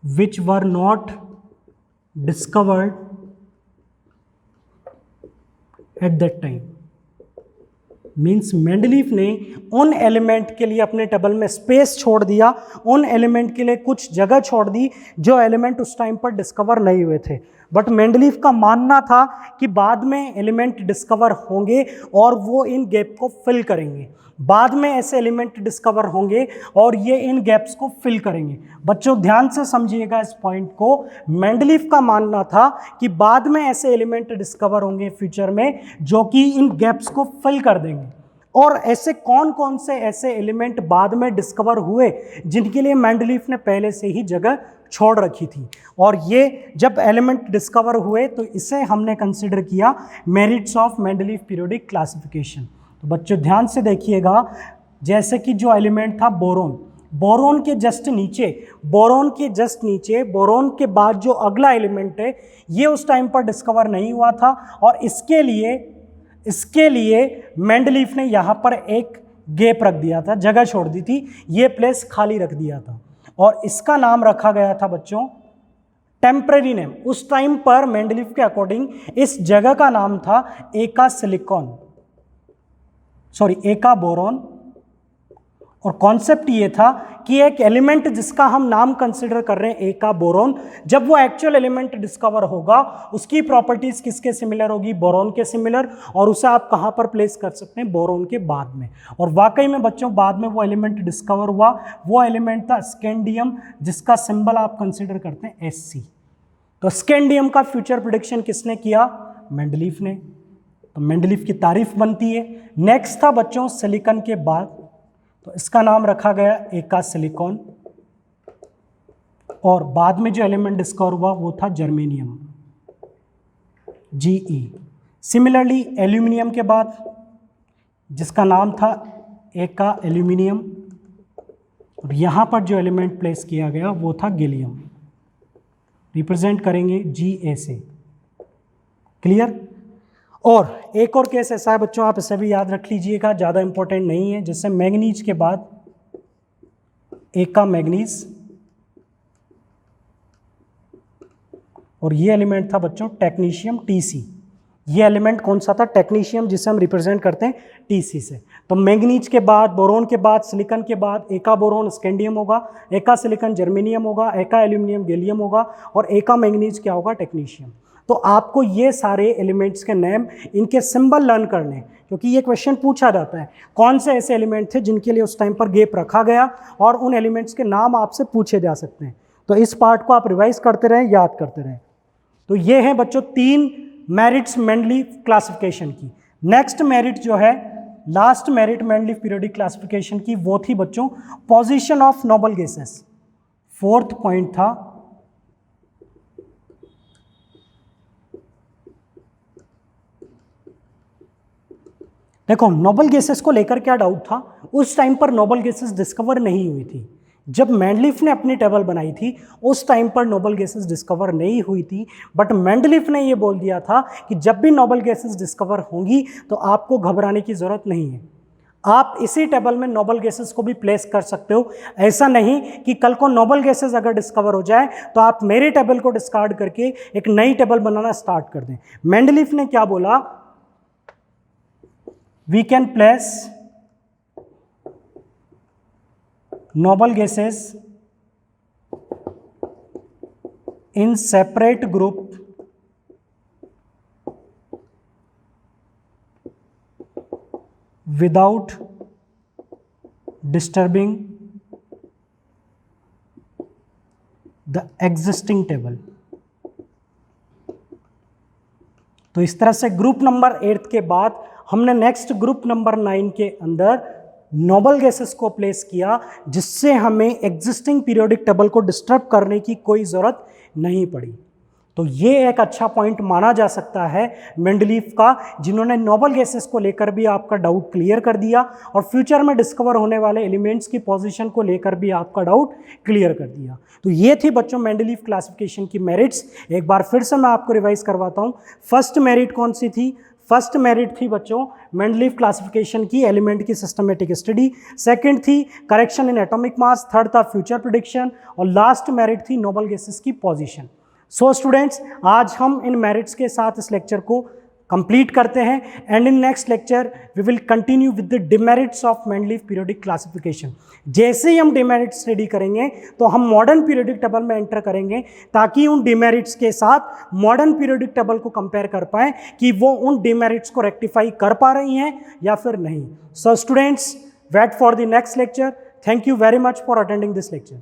which were not discovered at that time। Means Mendeleev ने उन एलिमेंट के लिए अपने टेबल में स्पेस छोड़ दिया, उन एलिमेंट के लिए कुछ जगह छोड़ दी जो एलिमेंट उस टाइम पर डिस्कवर नहीं हुए थे। बट मेंडलीफ का मानना था कि बाद में एलिमेंट डिस्कवर होंगे और वो इन गैप को फिल करेंगे। बाद में ऐसे एलिमेंट डिस्कवर होंगे और ये इन गैप्स को फिल करेंगे। बच्चों ध्यान से समझिएगा इस पॉइंट को। मेंडलीफ का मानना था कि बाद में ऐसे एलिमेंट डिस्कवर होंगे फ्यूचर में जो कि इन गैप्स को फिल कर देंगे। और ऐसे कौन कौन से ऐसे एलिमेंट बाद में डिस्कवर हुए जिनके लिए मेंडलीफ ने पहले से ही जगह छोड़ रखी थी। और ये जब एलिमेंट डिस्कवर हुए तो इसे हमने कंसिडर किया merits of Mendeleev periodic classification. तो बच्चों ध्यान से देखिएगा, जैसे कि जो एलिमेंट था बोरोन, बोरोन के जस्ट नीचे, बोरोन के बाद जो अगला एलिमेंट है ये उस टाइम पर डिस्कवर नहीं हुआ था और इसके लिए मेंडलीफ ने यहाँ पर एक गैप रख दिया था, जगह छोड़ दी थी, ये प्लेस खाली रख दिया था और इसका नाम रखा गया था बच्चों टेम्परेरी नेम। उस टाइम पर मेंडलीफ के अकॉर्डिंग इस जगह का नाम था एका बोरोन। और कॉन्सेप्ट ये था कि एक एलिमेंट जिसका हम नाम कंसिडर कर रहे हैं एका बोरोन, जब वो एक्चुअल एलिमेंट डिस्कवर होगा उसकी प्रॉपर्टीज किसके सिमिलर होगी? बोरोन के सिमिलर। और उसे आप कहाँ पर प्लेस कर सकते हैं? बोरोन के बाद में। और वाकई में बच्चों बाद में वो एलिमेंट डिस्कवर हुआ, वो एलिमेंट था स्कैंडियम, जिसका सिंबल आप कंसिडर करते हैं Sc। तो स्कैंडियम का फ्यूचर प्रेडिक्शन किसने किया? मेंडलीफ ने। तो मेंडलीफ की तारीफ बनती है। नेक्स्ट था बच्चों सिलिकॉन के बाद, तो इसका नाम रखा गया एका सिलिकॉन। और बाद में जो एलिमेंट डिस्कवर हुआ वो था जर्मेनियम, Ge। सिमिलरली एल्यूमिनियम के बाद जिसका नाम था एका एल्यूमिनियम, और यहाँ पर जो एलिमेंट प्लेस किया गया वो था गैलियम, रिप्रेजेंट करेंगे Ga से। क्लियर? और एक और केस ऐसा है बच्चों, आप इसे भी याद रख लीजिएगा, ज़्यादा इंपॉर्टेंट नहीं है, जैसे मैग्नीज के बाद एका मैग्नीज, और ये एलिमेंट था बच्चों टेक्नीशियम Tc। ये एलिमेंट कौन सा था? टेक्नीशियम, जिसे हम रिप्रेजेंट करते हैं Tc से। तो मैग्नीज के बाद, बोरोन के बाद, सिलिकॉन के बाद एका बोरोन स्कैंडियम होगा, एका सिलिकॉन जर्मेनियम होगा, एका एल्यूमिनियम गैलियम होगा और एका मैग्नीज क्या होगा? टेक्नीशियम। तो आपको ये सारे एलिमेंट्स के नेम, इनके सिंबल लर्न करने, क्योंकि ये क्वेश्चन पूछा जाता है कौन से ऐसे एलिमेंट थे जिनके लिए उस टाइम पर गैप रखा गया, और उन एलिमेंट्स के नाम आपसे पूछे जा सकते हैं। तो इस पार्ट को आप रिवाइज करते रहें, याद करते रहें। तो ये हैं बच्चों 3 मेरिट्स मेंडलीफ क्लासिफिकेशन की। नेक्स्ट मेरिट जो है, last merit Mendeleev periodic classification की, वो थी बच्चों position of noble gases. 4th point था देखो, नोबल गैसेस को लेकर क्या डाउट था? उस टाइम पर नोबल गैसेस डिस्कवर नहीं हुई थी। जब मेंडलीफ ने अपनी टेबल बनाई थी उस टाइम पर नोबल गैसेस डिस्कवर नहीं हुई थी, बट मेंडलीफ ने ये बोल दिया था कि जब भी नोबल गैसेस डिस्कवर होंगी तो आपको घबराने की ज़रूरत नहीं है, आप इसी टेबल में नोबल गैसेस को भी प्लेस कर सकते हो। ऐसा नहीं कि कल को नोबल गैसेस अगर डिस्कवर हो जाए तो आप मेरे टेबल को डिस्कार्ड करके एक नई टेबल बनाना स्टार्ट कर दें। मेंडलीफ ने क्या बोला, we can place noble gases in separate group without disturbing the existing table। तो इस तरह से ग्रुप नंबर 8 के बाद हमने नेक्स्ट ग्रुप नंबर 9 के अंदर नोबल गैसेस को प्लेस किया, जिससे हमें एग्जिस्टिंग पीरियोडिक टेबल को डिस्टर्ब करने की कोई ज़रूरत नहीं पड़ी। तो ये एक अच्छा पॉइंट माना जा सकता है मेंडलीफ का, जिन्होंने नोबल गैसेस को लेकर भी आपका डाउट क्लियर कर दिया और फ्यूचर में डिस्कवर होने वाले एलिमेंट्स की पोजीशन को लेकर भी आपका डाउट क्लियर कर दिया। तो ये थी बच्चों मेंडलीफ क्लासिफिकेशन की मेरिट्स। एक बार फिर से मैं आपको रिवाइज करवाता हूँ। फर्स्ट मेरिट कौन सी थी? फर्स्ट मेरिट थी बच्चों मेंडलीफ क्लासिफिकेशन की एलिमेंट की सिस्टमेटिक स्टडी। सेकंड थी correction in atomic mass. Third था फ्यूचर प्रेडिक्शन। और लास्ट मेरिट थी नोबल गैसेस की पोजीशन। सो स्टूडेंट्स, आज हम इन मेरिट्स के साथ इस लेक्चर को कंप्लीट करते हैं and in next lecture we will continue with the demerits of Mendeleev periodic classification. जैसे ही हम डिमेरिट्स स्टडी करेंगे तो हम मॉडर्न पीरियोडिक टेबल में एंटर करेंगे, ताकि उन डिमेरिट्स के साथ मॉडर्न पीरियोडिक टेबल को कंपेयर कर पाएँ कि वो उन डिमेरिट्स को रेक्टिफाई कर पा रही हैं या फिर नहीं। So students, wait for the next lecture. Thank you very much for attending this lecture.